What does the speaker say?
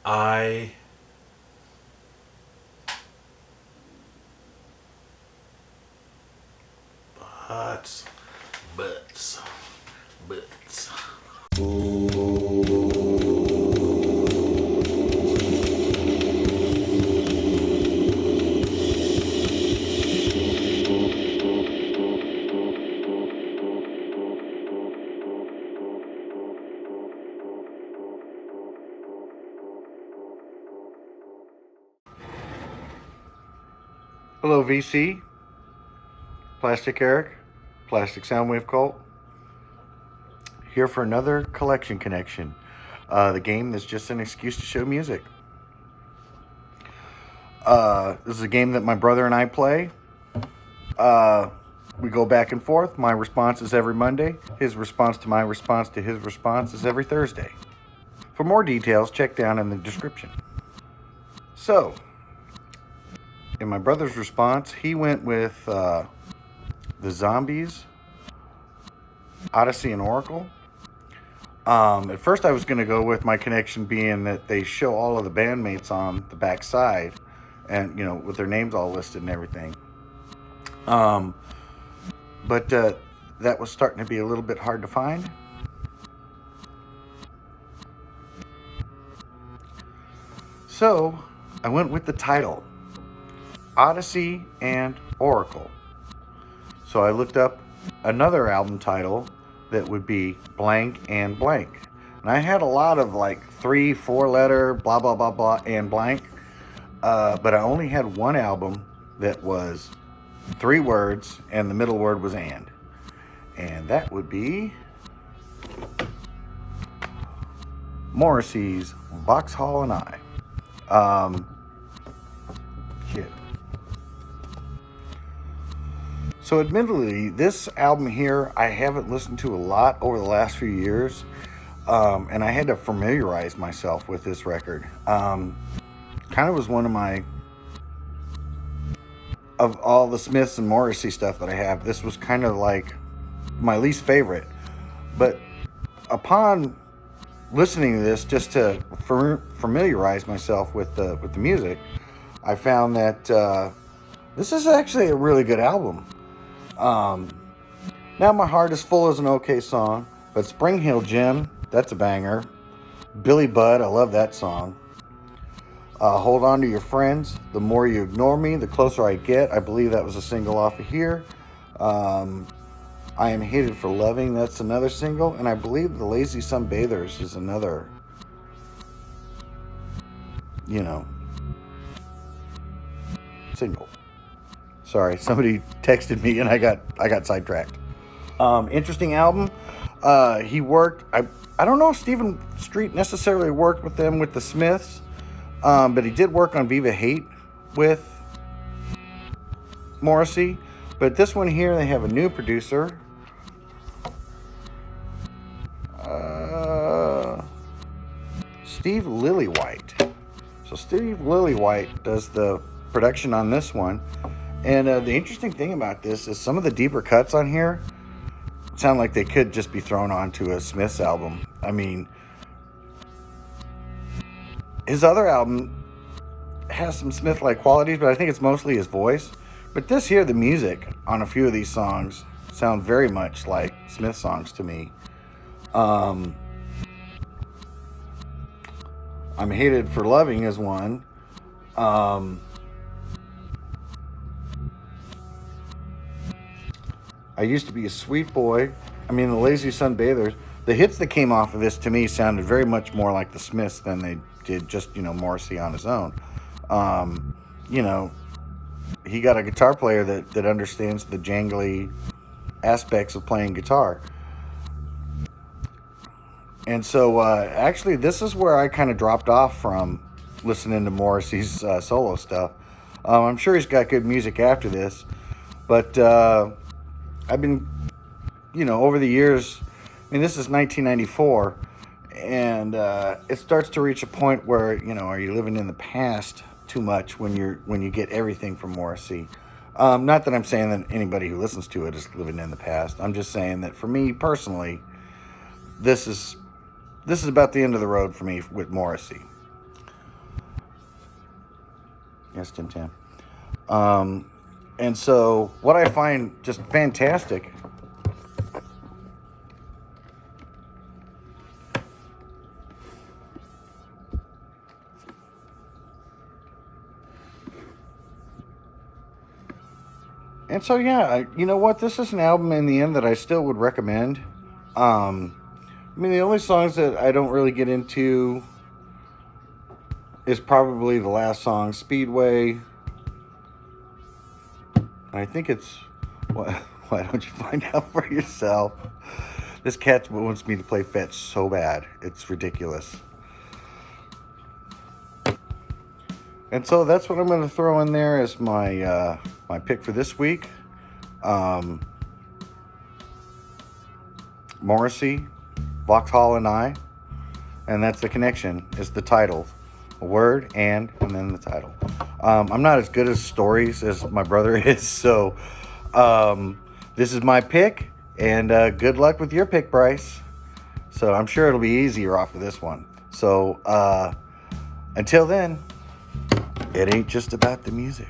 I butts, butts, butts. Hello, VC, Plastic Eric, Plastic Soundwave Cult, here for another collection connection. The game that's just an excuse to show music. This is a game that my brother and I play. We go back and forth. My response is every Monday. His response to my response to his response is every Thursday. For more details, check down in the description. So, in my brother's response, he went with the Zombies, Odyssey, and Oracle. At first, I was going to go with my connection being that they show all of the bandmates on the back side, and with their names all listed and everything. But that was starting to be a little bit hard to find. So I went with the title, Odyssey and Oracle. So I looked up another album title that would be blank and blank. And I had a lot of like 3-4 letter blah blah blah blah and blank, but I only had one album that was 3 words and the middle word was and that would be Morrissey's Vauxhall and I. Shit. So admittedly, this album here I haven't listened to a lot over the last few years, and I had to familiarize myself with this record. Kind of was one of of all the Smiths and Morrissey stuff that I have, this was kind of like my least favorite. But upon listening to this, just to familiarize myself with the music, I found that this is actually a really good album. Now My Heart is Full is an okay song, but Spring Hill Gym, that's a banger. Billy Budd, I love that song. Hold On to Your Friends, The More You Ignore Me, The Closer I Get, I believe that was a single off of here. I Am Hated for Loving, that's another single, and I believe The Lazy Sunbathers is another, single. Sorry, somebody texted me and I got sidetracked. Interesting album. He worked, I don't know if Stephen Street necessarily worked with them with the Smiths, but he did work on Viva Hate with Morrissey. But this one here, they have a new producer. Steve Lillywhite. So Steve Lillywhite does the production on this one. And the interesting thing about this is some of the deeper cuts on here sound like they could just be thrown onto a Smiths album. I mean, his other album has some Smith-like qualities, but I think it's mostly his voice. But this here, the music on a few of these songs sound very much like Smith songs to me. I'm Hated for Loving is one. I Used to Be a Sweet Boy. I mean, The Lazy Sunbathers. The hits that came off of this to me sounded very much more like the Smiths than they did just, Morrissey on his own. He got a guitar player that understands the jangly aspects of playing guitar. And so, actually, this is where I kind of dropped off from listening to Morrissey's solo stuff. I'm sure he's got good music after this, but I've been, over the years, I mean, this is 1994, and it starts to reach a point where, are you living in the past too much when you get everything from Morrissey? Not that I'm saying that anybody who listens to it is living in the past. I'm just saying that for me personally, this is about the end of the road for me with Morrissey. Yes, Tim Tam. And so what I find just fantastic. And so, yeah, you know what? This is an album in the end that I still would recommend. I mean, the only songs that I don't really get into is probably the last song, Speedway. I think it's, why don't you find out for yourself? This cat wants me to play fetch so bad. It's ridiculous. And so that's what I'm going to throw in there as my my pick for this week. Morrissey, Vauxhall and I. And that's the connection, is the title. A word and then the title. I'm not as good at stories as my brother is, so this is my pick, and good luck with your pick, Bryce. So I'm sure it'll be easier off of this one. So until then, it ain't just about the music.